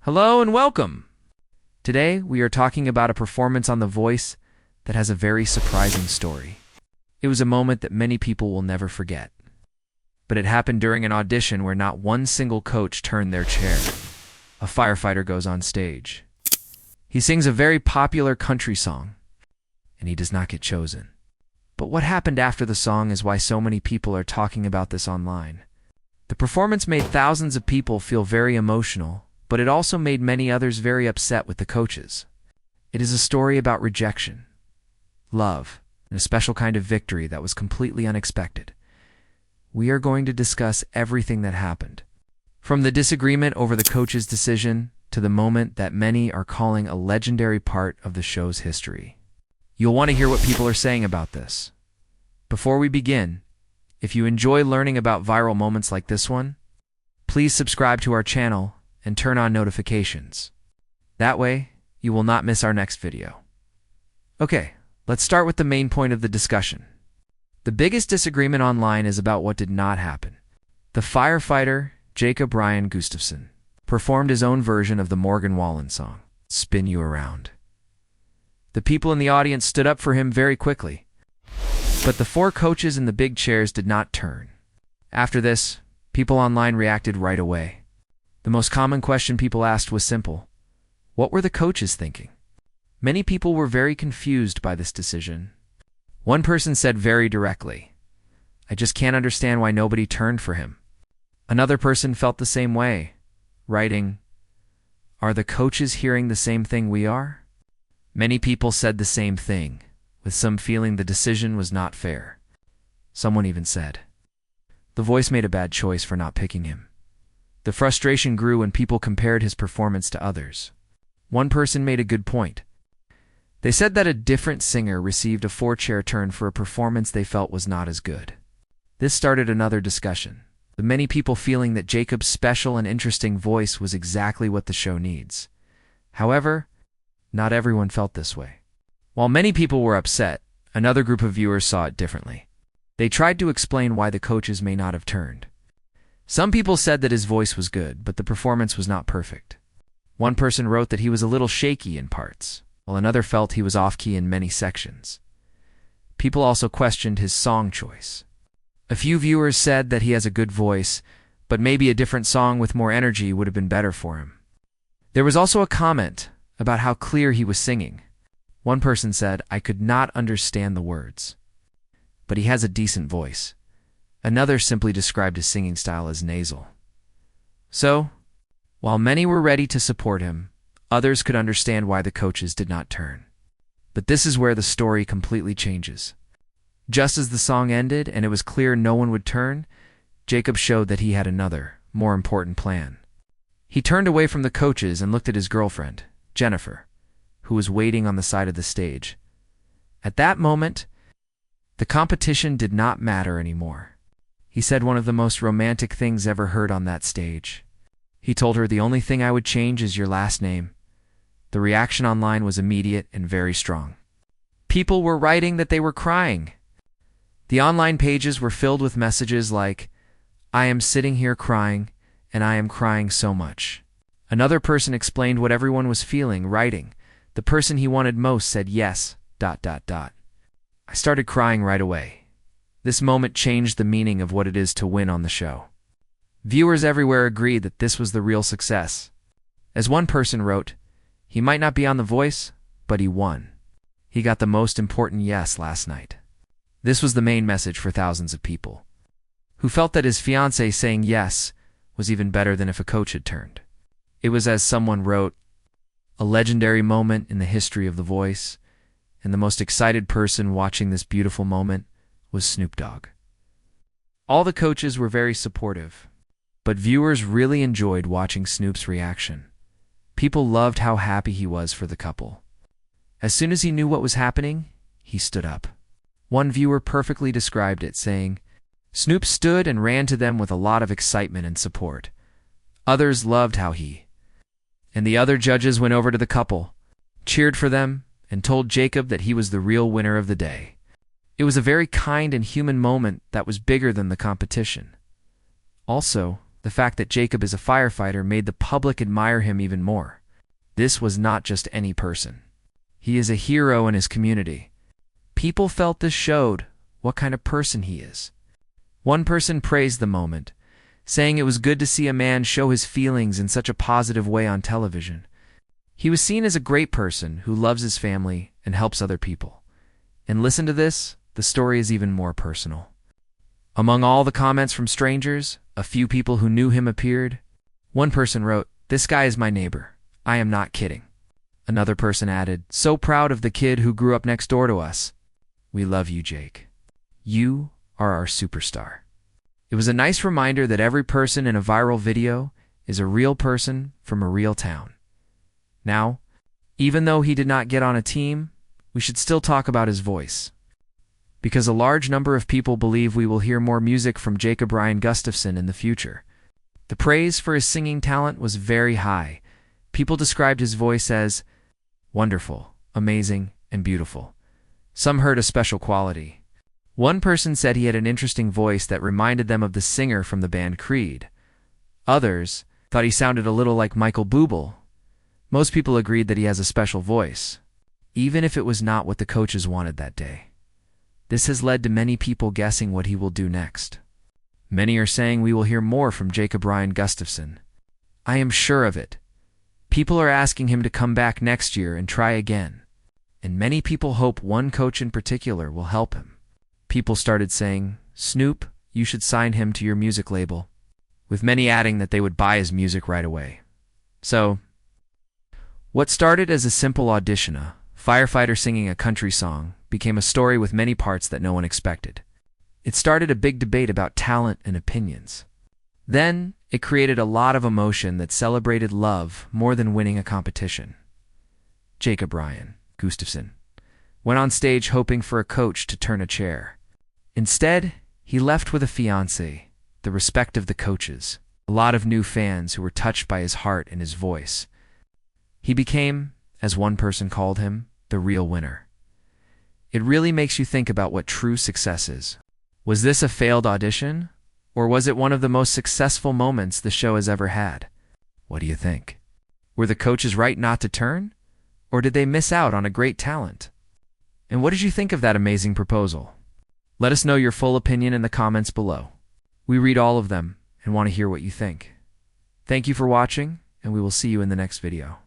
Hello and welcome! Today we are talking about a performance on The Voice that has a very surprising story. It was a moment that many people will never forget. But it happened during an audition where not one single coach turned their chair. A firefighter goes on stage. He sings a very popular country song, and he does not get chosen. But what happened after the song is why so many people are talking about this online. The performance made thousands of people feel very emotional, but it also made many others very upset with the coaches. It is a story about rejection, love, and a special kind of victory that was completely unexpected. We are going to discuss everything that happened, from the disagreement over the coach's decision to the moment that many are calling a legendary part of the show's history. You'll want to hear what people are saying about this. Before we begin, if you enjoy learning about viral moments like this one, please subscribe to our channel and turn on notifications. That way, you will not miss our next video. Okay, let's start with the main point of the discussion. The biggest disagreement online is about what did not happen. The firefighter, Jacob Ryan Gustafson, performed his own version of the Morgan Wallen song, Spin You Around. The people in the audience stood up for him very quickly, but the four coaches in the big chairs did not turn. After this, people online reacted right away. The most common question people asked was simple: what were the coaches thinking? Many people were very confused by this decision. One person said very directly, "I just can't understand why nobody turned for him." Another person felt the same way, writing, "Are the coaches hearing the same thing we are?" Many people said the same thing, with some feeling the decision was not fair. Someone even said, "The Voice made a bad choice for not picking him." The frustration grew when people compared his performance to others. One person made a good point. They said that a different singer received a four-chair turn for a performance they felt was not as good. This started another discussion, with many people feeling that Jacob's special and interesting voice was exactly what the show needs. However, not everyone felt this way. While many people were upset, another group of viewers saw it differently. They tried to explain why the coaches may not have turned. Some people said that his voice was good, but the performance was not perfect. One person wrote that he was a little shaky in parts, while another felt he was off-key in many sections. People also questioned his song choice. A few viewers said that he has a good voice, but maybe a different song with more energy would have been better for him. There was also a comment about how clear he was singing. One person said, "I could not understand the words, but he has a decent voice." Another simply described his singing style as nasal. So, while many were ready to support him, others could understand why the coaches did not turn. But this is where the story completely changes. Just as the song ended and it was clear no one would turn, Jacob showed that he had another, more important plan. He turned away from the coaches and looked at his girlfriend, Jennifer, who was waiting on the side of the stage. At that moment, the competition did not matter anymore. He said one of the most romantic things ever heard on that stage. He told her, "The only thing I would change is your last name." The reaction online was immediate and very strong. People were writing that they were crying. The online pages were filled with messages like, "I am sitting here crying, and I am crying so much." Another person explained what everyone was feeling, writing, "The person he wanted most said yes, ... I started crying right away. This moment changed the meaning of what it is to win on the show." Viewers everywhere agreed that this was the real success. As one person wrote, "He might not be on The Voice, but he won. He got the most important yes last night." This was the main message for thousands of people, who felt that his fiancée saying yes was even better than if a coach had turned. It was, as someone wrote, a legendary moment in the history of The Voice, and the most excited person watching this beautiful moment was Snoop Dogg. All the coaches were very supportive, but viewers really enjoyed watching Snoop's reaction. People loved how happy he was for the couple. As soon as he knew what was happening, he stood up. One viewer perfectly described it, saying, "Snoop stood and ran to them with a lot of excitement and support." Others loved how he and the other judges went over to the couple, cheered for them, and told Jacob that he was the real winner of the day. It was a very kind and human moment that was bigger than the competition. Also, The fact that Jacob is a firefighter made the public admire him even more. This was not just any person. He is a hero in his community. People felt this showed what kind of person he is. One person praised the moment, saying it was good to see a man show his feelings in such a positive way on television. He was seen as a great person who loves his family and helps other people. And listen to this, the story is even more personal. Among all the comments from strangers, a few people who knew him appeared. One person wrote, "This guy is my neighbor. I am not kidding." Another person added, "So proud of the kid who grew up next door to us. We love you, Jake. You are our superstar." It was a nice reminder that every person in a viral video is a real person from a real town. Now, even though he did not get on a team, we should still talk about his voice. Because a large number of people believe we will hear more music from Jacob Ryan Gustafson in the future. The praise for his singing talent was very high. People described his voice as wonderful, amazing, and beautiful. Some heard a special quality. One person said he had an interesting voice that reminded them of the singer from the band Creed. Others thought he sounded a little like Michael Bublé. Most people agreed that he has a special voice, even if it was not what the coaches wanted that day. This has led to many people guessing what he will do next. Many are saying we will hear more from Jacob Ryan Gustafson. I am sure of it. People are asking him to come back next year and try again. And many people hope one coach in particular will help him. People started saying, "Snoop, you should sign him to your music label," with many adding that they would buy his music right away. So, what started as a simple audition, a firefighter singing a country song, became a story with many parts that no one expected. It started a big debate about talent and opinions. Then, it created a lot of emotion that celebrated love more than winning a competition. Jacob Ryan Gustafson went on stage hoping for a coach to turn a chair. Instead, he left with a fiancée, the respect of the coaches, a lot of new fans who were touched by his heart and his voice. He became, as one person called him, the real winner. It really makes you think about what true success is. Was this a failed audition? Or was it one of the most successful moments the show has ever had? What do you think? Were the coaches right not to turn? Or did they miss out on a great talent? And what did you think of that amazing proposal? Let us know your full opinion in the comments below. We read all of them and want to hear what you think. Thank you for watching, and we will see you in the next video.